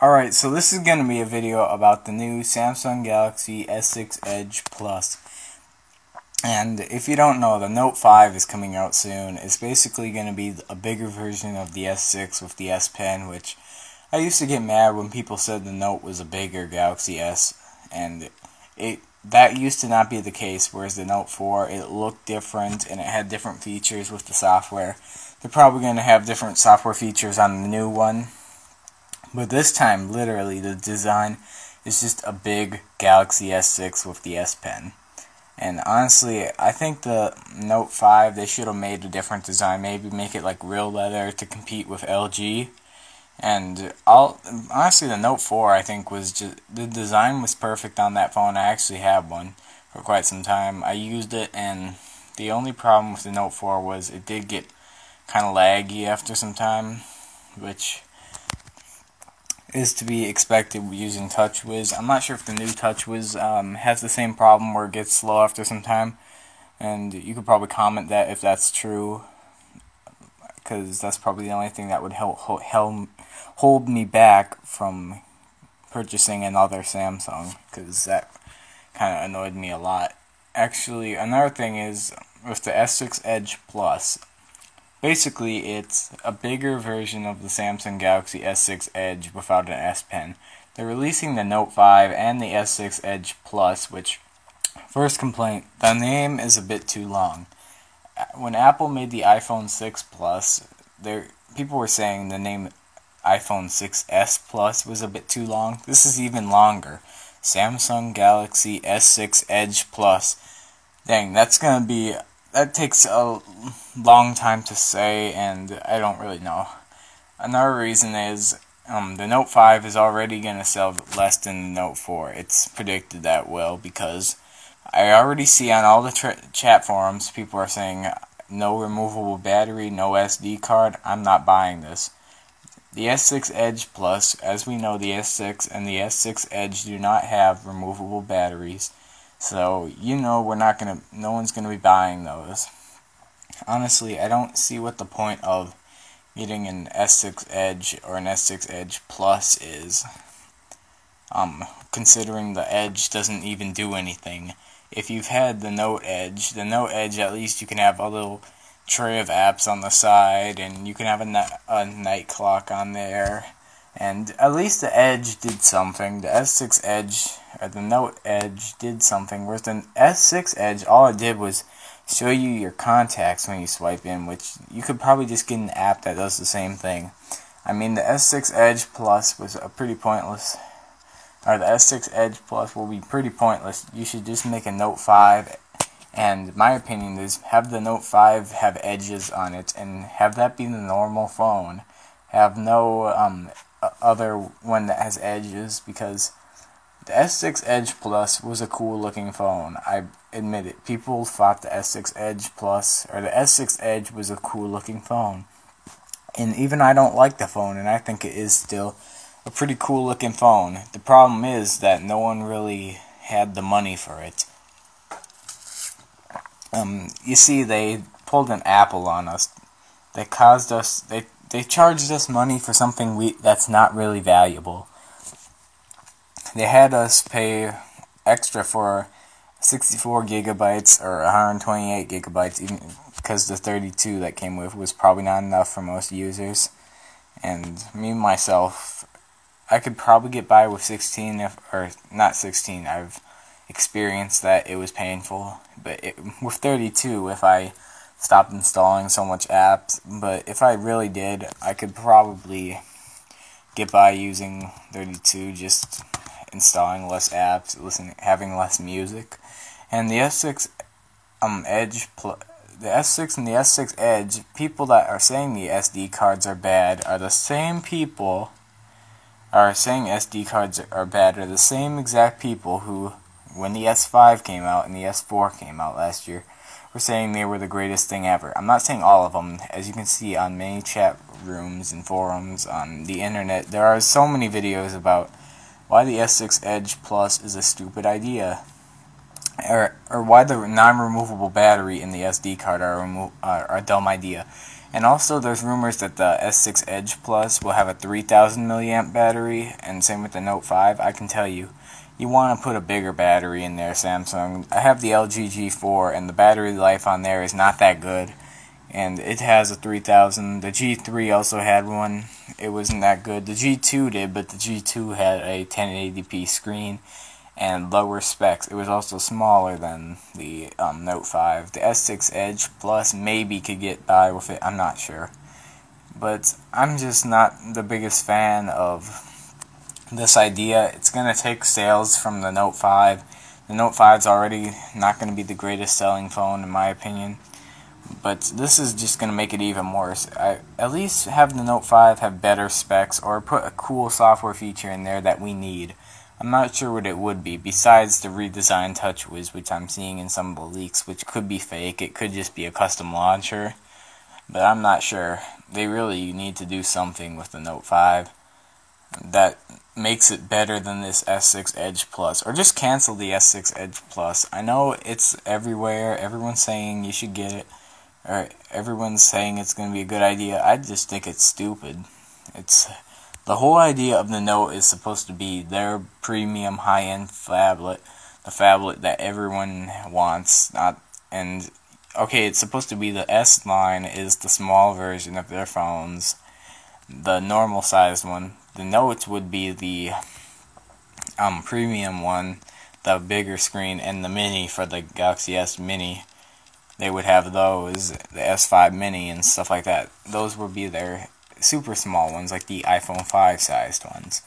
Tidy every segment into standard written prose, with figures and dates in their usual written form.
Alright, so this is going to be a video about the new Samsung Galaxy S6 Edge Plus. And if you don't know, the Note 5 is coming out soon. It's basically going to be a bigger version of the S6 with the S Pen, which I used to get mad when people said the Note was a bigger Galaxy S, and that used to not be the case, whereas the Note 4, it looked different and it had different features with the software. They're probably going to have different software features on the new one. But this time, literally, the design is just a big Galaxy S6 with the S Pen. And honestly, I think the Note 5, they should have made a different design. Maybe make it like real leather to compete with LG. And honestly, the Note 4, I think, was just, the design was perfect on that phone. I actually have one for quite some time. I used it, and the only problem with the Note 4 was it did get kind of laggy after some time, which is to be expected using TouchWiz. I'm not sure if the new TouchWiz has the same problem where it gets slow after some time, and you could probably comment that if that's true, because that's probably the only thing that would hold me back from purchasing another Samsung, because that kind of annoyed me a lot. Actually, another thing is with the S6 Edge Plus. Basically, it's a bigger version of the Samsung Galaxy S6 Edge without an S Pen. They're releasing the Note 5 and the S6 Edge Plus, which, first complaint, the name is a bit too long. When Apple made the iPhone 6 Plus, people were saying the name iPhone 6s Plus was a bit too long. This is even longer. Samsung Galaxy S6 Edge Plus. Dang, that takes a long time to say, and I don't really know. Another reason is the Note 5 is already going to sell less than the Note 4. It's predicted that will, because I already see on all the chat forums people are saying no removable battery, no SD card. I'm not buying this. The S6 Edge Plus, as we know, the S6 and the S6 Edge do not have removable batteries. So, no one's going to be buying those. Honestly, I don't see what the point of getting an S6 Edge or an S6 Edge Plus is. Considering the Edge doesn't even do anything. If you've had the Note Edge at least you can have a little tray of apps on the side, and you can have a night clock on there. And at least the Edge did something. The S6 Edge, or the Note Edge, did something, whereas the S6 Edge, all it did was show you your contacts when you swipe in, which you could probably just get an app that does the same thing. I mean, the S6 Edge Plus was the S6 Edge Plus will be pretty pointless. You should just make a Note 5, and my opinion is have the Note 5 have edges on it, and have that be the normal phone. Have no other one that has edges, because the S6 Edge Plus was a cool looking phone. I admit it. People thought the S6 Edge Plus, or the S6 Edge, was a cool looking phone. And even I don't like the phone, and I think it is still a pretty cool looking phone. The problem is that no one really had the money for it. You see, they pulled an Apple on us. They charged us money for something that's not really valuable. They had us pay extra for 64 gigabytes or 128 gigabytes, even because the 32 that came with was probably not enough for most users. And me myself, I could probably get by with 16, or not 16. I've experienced that it was painful, but with 32, if I stopped installing so much apps, but if I really did, I could probably get by using 32, just installing less apps, having less music. And the S6 Edge, the S6 and the S6 Edge, people that are saying the SD cards are bad are the same people are saying SD cards are bad, are the same exact people who, when the S5 came out and the S4 came out last year, were saying they were the greatest thing ever. I'm not saying all of them. As you can see on many chat rooms and forums on the internet, there are so many videos about why the S6 Edge Plus is a stupid idea, or why the non-removable battery in the SD card are a dumb idea. And also, there's rumors that the S6 Edge Plus will have a 3000 milliamp battery, and same with the Note 5. I can tell you, you want to put a bigger battery in there, Samsung. I have the LG G4, and the battery life on there is not that good. And it has a 3000. The G3 also had one. It wasn't that good. The G2 did, but the G2 had a 1080p screen and lower specs. It was also smaller than the Note 5. The S6 Edge Plus maybe could get by with it. I'm not sure. But I'm just not the biggest fan of this idea. It's going to take sales from the Note 5. The Note 5 is already not going to be the greatest selling phone in my opinion. But this is just going to make it even worse. At least have the Note 5 have better specs, or put a cool software feature in there that we need. I'm not sure what it would be, besides the redesigned TouchWiz, which I'm seeing in some of the leaks, which could be fake. It could just be a custom launcher, but I'm not sure. They really need to do something with the Note 5 that makes it better than this S6 Edge Plus, or just cancel the S6 Edge Plus. I know it's everywhere. Everyone's saying you should get it. Or everyone's saying it's going to be a good idea. I just think it's stupid. The whole idea of the Note is supposed to be their premium high-end phablet, the phablet that everyone wants. Okay, it's supposed to be the S line is the small version of their phones, the normal sized one. The Notes would be the premium one, the bigger screen, and the Mini for the Galaxy S Mini. They would have those, the S5 Mini and stuff like that. Those would be their super small ones, like the iPhone 5 sized ones,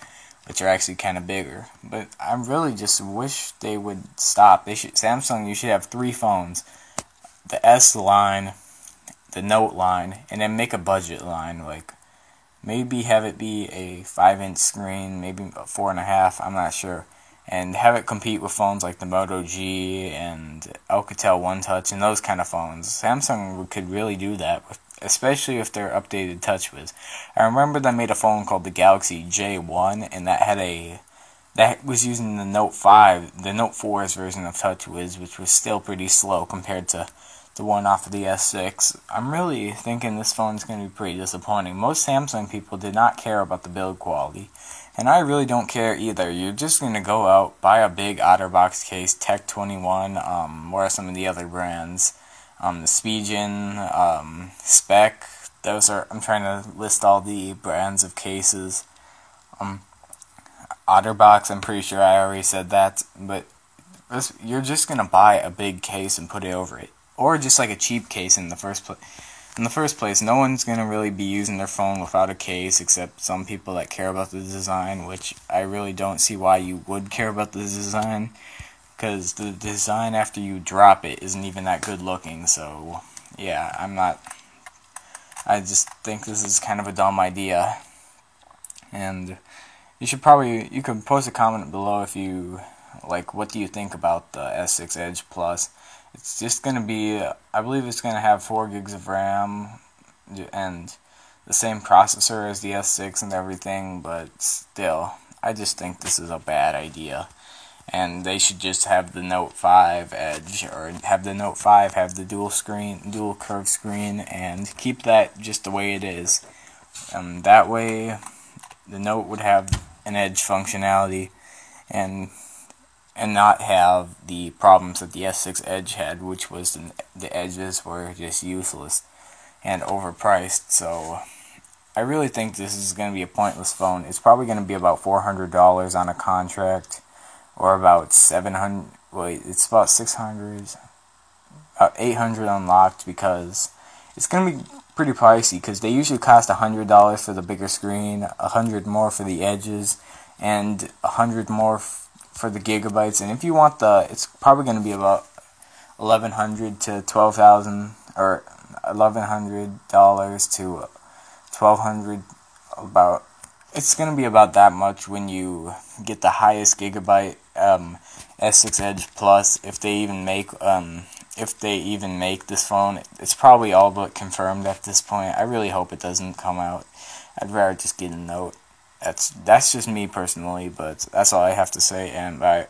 which are actually kind of bigger. But I really just wish they would stop. Samsung, you should have 3 phones: the S line, the Note line, and then make a budget line. Like maybe have it be a 5-inch screen, maybe a 4.5. I'm not sure. And have it compete with phones like the Moto G and Alcatel One Touch and those kind of phones. Samsung could really do that, especially if they're updated TouchWiz. I remember they made a phone called the Galaxy J1, and that was using the Note 5, the Note 4's version of TouchWiz, which was still pretty slow compared to the one off of the S6. I'm really thinking this phone is going to be pretty disappointing. Most Samsung people did not care about the build quality. And I really don't care either. You're just going to go out, buy a big OtterBox case, Tech 21, what are some of the other brands? The Spigen, Spec, I'm trying to list all the brands of cases. OtterBox, I'm pretty sure I already said that, but you're just going to buy a big case and put it over it. Or just like a cheap case in the first place. In the first place, no one's going to really be using their phone without a case, except some people that care about the design, which I really don't see why you would care about the design, because the design after you drop it isn't even that good looking. So yeah, I just think this is kind of a dumb idea. And you could post a comment below if you, what do you think about the S6 Edge Plus. It's just going to be, I believe it's going to have 4 gigs of RAM and the same processor as the S6 and everything, but still, I just think this is a bad idea. And they should just have the Note 5 Edge, or have the Note 5 have the dual curved screen, and keep that just the way it is. That way, the Note would have an Edge functionality, and not have the problems that the S6 Edge had, which was the edges were just useless and overpriced. So I really think this is going to be a pointless phone. It's probably going to be about $400 on a contract, or about $700. Wait, it's about $600, about $800 unlocked, because it's going to be pretty pricey. Because they usually cost $100 for the bigger screen, $100 more for the edges, and $100 more for the gigabytes. And if you want it's probably going to be about $1,100 to $12,000, or $1,100 to $1,200. It's going to be about that much when you get the highest gigabyte S6 Edge Plus. If they even make this phone, it's probably all but confirmed at this point. I really hope it doesn't come out. I'd rather just get a Note. That's just me personally, but that's all I have to say, and bye.